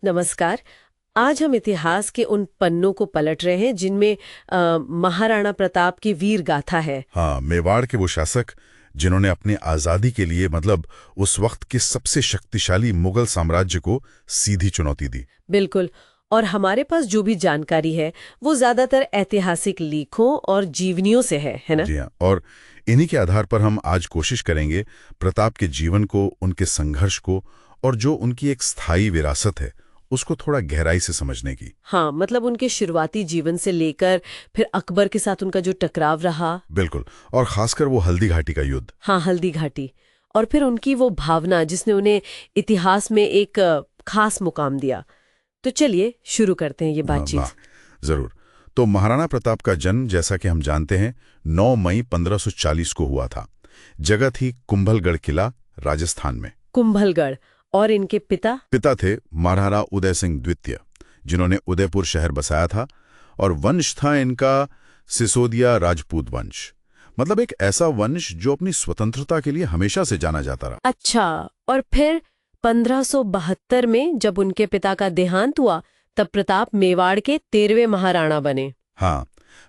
नमस्कार। आज हम इतिहास के उन पन्नों को पलट रहे हैं जिनमें महाराणा प्रताप की वीर गाथा है। हाँ, मेवाड़ के वो शासक जिन्होंने अपनी आजादी के लिए मतलब उस वक्त के सबसे शक्तिशाली मुगल साम्राज्य को सीधी चुनौती दी। बिल्कुल। और हमारे पास जो भी जानकारी है वो ज्यादातर ऐतिहासिक लेखों और जीवनियों से है ना? जी हाँ, और इन्हीं के आधार पर हम आज कोशिश करेंगे प्रताप के जीवन को, उनके संघर्ष को और जो उनकी एक स्थायी विरासत है उसको थोड़ा गहराई से समझने की। हाँ, मतलब उनके शुरुआती जीवन से लेकर फिर अकबर के साथ उनका जो टकराव रहा। बिल्कुल, और खासकर वो हल्दी घाटी का युद्ध। हाँ, हल्दी घाटी। और फिर उनकी वो भावना जिसने उन्हें इतिहास में एक खास मुकाम दिया। तो चलिए शुरू करते हैं ये बातचीत। हाँ, जरूर। तो महाराणा प्रताप का जन्म जैसा कि हम जानते हैं 9 मई 1540 को हुआ था। जगह थी कुंभलगढ़ किला, राजस्थान में। कुंभलगढ़। और इनके पिता थे महाराणा उदय सिंह द्वितीय, जिन्होंने उदयपुर शहर बसाया था, और वंश था इनका सिसोदिया राजपूत वंश। मतलब एक ऐसा वंश जो अपनी स्वतंत्रता के लिए हमेशा से जाना जाता रहा। अच्छा, और फिर 1572 में जब उनके पिता का देहांत हुआ तब प्रताप मेवाड़ के 13वें महाराणा बने। हाँ,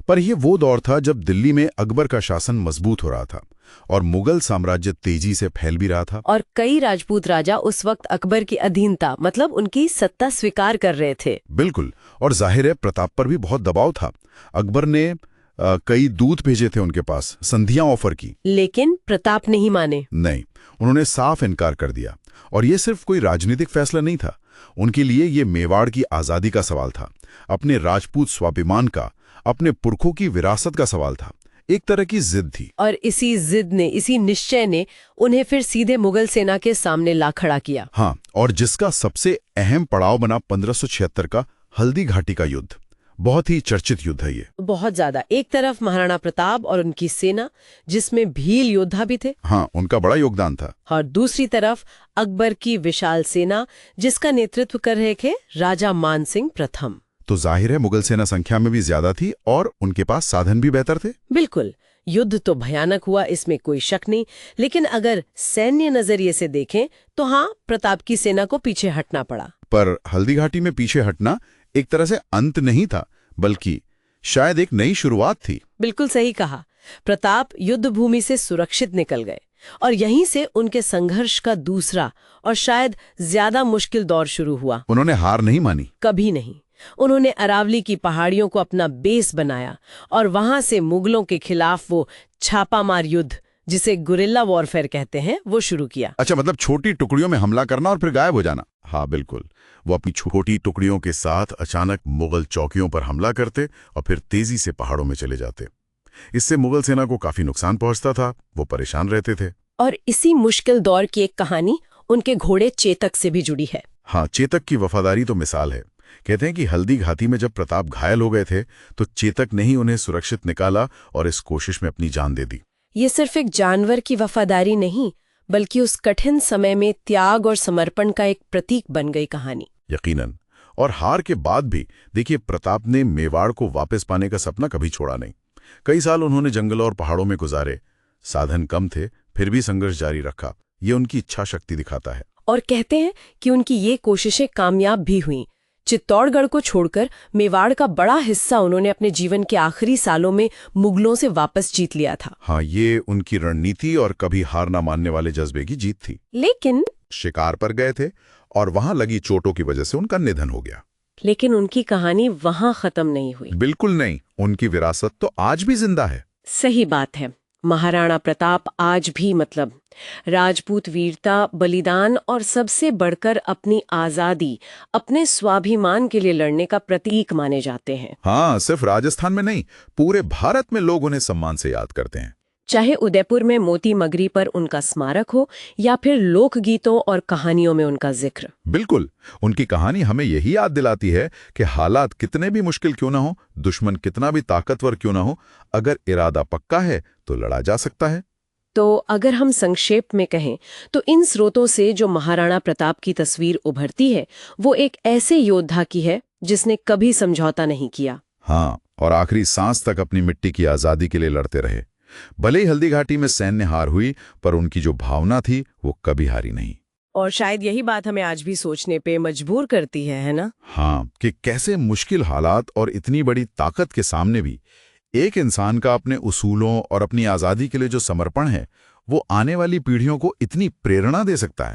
पर यह वो दौर था जब दिल्ली में अकबर का शासन मजबूत हो रहा था और मुगल साम्राज्य तेजी से फैल भी रहा था। और कई राजपूत राजा उस वक्त अकबर की अधीनता मतलब उनकी सत्ता स्वीकार कर रहे थे। बिल्कुल, और जाहिर है प्रताप पर भी बहुत दबाव था। अकबर ने कई दूत भेजे थे उनके पास, संधियां ऑफर की, लेकिन प्रताप नहीं माने। नहीं, उन्होंने साफ इनकार कर दिया। और ये सिर्फ कोई राजनीतिक फैसला नहीं था, उनके लिए ये मेवाड़ की आजादी का सवाल था, अपने राजपूत स्वाभिमान का, अपने पुरखों की विरासत का सवाल था। एक तरह की जिद थी। और इसी निश्चय ने उन्हें फिर सीधे मुगल सेना के सामने ला खड़ा किया। हाँ, और जिसका सबसे अहम पड़ाव बना 1576 का हल्दी घाटी का युद्ध। बहुत ही चर्चित युद्ध है ये। बहुत ज्यादा। एक तरफ महाराणा प्रताप और उनकी सेना जिसमें भील योद्धा भी थे। हाँ, उनका बड़ा योगदान था। और दूसरी तरफ अकबर की विशाल सेना जिसका नेतृत्व कर रहे थे राजा मानसिंह प्रथम। तो जाहिर है मुगल सेना संख्या में भी ज्यादा थी और उनके पास साधन भी बेहतर थे। बिल्कुल, युद्ध तो भयानक हुआ, इसमें कोई शक नहीं। लेकिन अगर सैन्य नजरिए से देखें तो हाँ, प्रताप की सेना को पीछे हटना पड़ा। पर हल्दी घाटी में पीछे हटना एक तरह से अंत नहीं था, बल्कि शायद एक नई शुरुआत थी। बिल्कुल सही कहा। प्रताप युद्ध भूमि से सुरक्षित निकल गए और यहीं से उनके संघर्ष का दूसरा और शायद ज्यादा मुश्किल दौर शुरू हुआ। उन्होंने हार नहीं मानी, कभी नहीं। उन्होंने अरावली की पहाड़ियों को अपना बेस बनाया और वहां से मुगलों के खिलाफ वो छापामार युद्ध, जिसे गुरिल्ला वॉरफेयर कहते हैं, वो शुरू किया। अच्छा, मतलब छोटी टुकड़ियों में हमला करना और फिर गायब हो जाना। हाँ बिल्कुल, वो अपनी छोटी टुकड़ियों के साथ अचानक मुगल चौकियों पर हमला करते और फिर तेजी से पहाड़ों में चले जाते। इससे मुगल सेना को काफी नुकसान पहुंचता था, वो परेशान रहते थे। और इसी मुश्किल दौर की एक कहानी उनके घोड़े चेतक से भी जुड़ी है। हाँ, चेतक की वफादारी तो मिसाल है। कहते हैं कि हल्दी घाटी में जब प्रताप घायल हो गए थे तो चेतक ने ही उन्हें सुरक्षित निकाला और इस कोशिश में अपनी जान दे दी। ये सिर्फ एक जानवर की वफादारी नहीं, बल्कि उस कठिन समय में त्याग और समर्पण का एक प्रतीक बन गई कहानी। यकीनन। और हार के बाद भी देखिए, प्रताप ने मेवाड़ को वापस पाने का सपना कभी छोड़ा नहीं। कई साल उन्होंने जंगलों और पहाड़ों में गुजारे, साधन कम थे, फिर भी संघर्ष जारी रखा। ये उनकी इच्छा शक्ति दिखाता है। और कहते हैं कि उनकी ये कोशिशें कामयाब भी हुईं। चित्तौड़गढ़ को छोड़कर मेवाड़ का बड़ा हिस्सा उन्होंने अपने जीवन के आखिरी सालों में मुगलों से वापस जीत लिया था। हाँ, ये उनकी रणनीति और कभी हार ना मानने वाले जज्बे की जीत थी। लेकिन शिकार पर गए थे और वहां लगी चोटों की वजह से उनका निधन हो गया। लेकिन उनकी कहानी वहां खत्म नहीं हुई। बिल्कुल नहीं, उनकी विरासत तो आज भी जिंदा है। सही बात है। महाराणा प्रताप आज भी मतलब राजपूत वीरता, बलिदान और सबसे बढ़कर अपनी आजादी, अपने स्वाभिमान के लिए लड़ने का प्रतीक माने जाते हैं। हाँ, सिर्फ राजस्थान में नहीं, पूरे भारत में लोग उन्हें सम्मान से याद करते हैं। चाहे उदयपुर में मोती मगरी पर उनका स्मारक हो या फिर लोकगीतों और कहानियों में उनका जिक्र। बिल्कुल, उनकी कहानी हमें यही याद दिलाती है कि हालात कितने भी मुश्किल क्यों ना हो, दुश्मन कितना भी ताकतवर क्यों ना हो, अगर इरादा पक्का है तो लड़ा जा सकता है। तो अगर हम संक्षेप में कहें तो इन स्रोतों से जो महाराणा प्रताप की तस्वीर उभरती है वो एक ऐसे योद्धा की है जिसने कभी समझौता नहीं किया। हाँ, और आखिरी सांस तक अपनी मिट्टी की आजादी के लिए लड़ते रहे। भले ही हल्दी घाटी में सैन्य हार हुई, पर उनकी जो भावना थी वो कभी हारी नहीं। और शायद यही बात हमें आज भी सोचने पे मजबूर करती है ना? हाँ, कि कैसे मुश्किल हालात और इतनी बड़ी ताकत के सामने भी एक इंसान का अपने उसूलों और अपनी आज़ादी के लिए जो समर्पण है, वो आने वाली पीढ़ियों को इतनी प्रेरणा दे सकता है।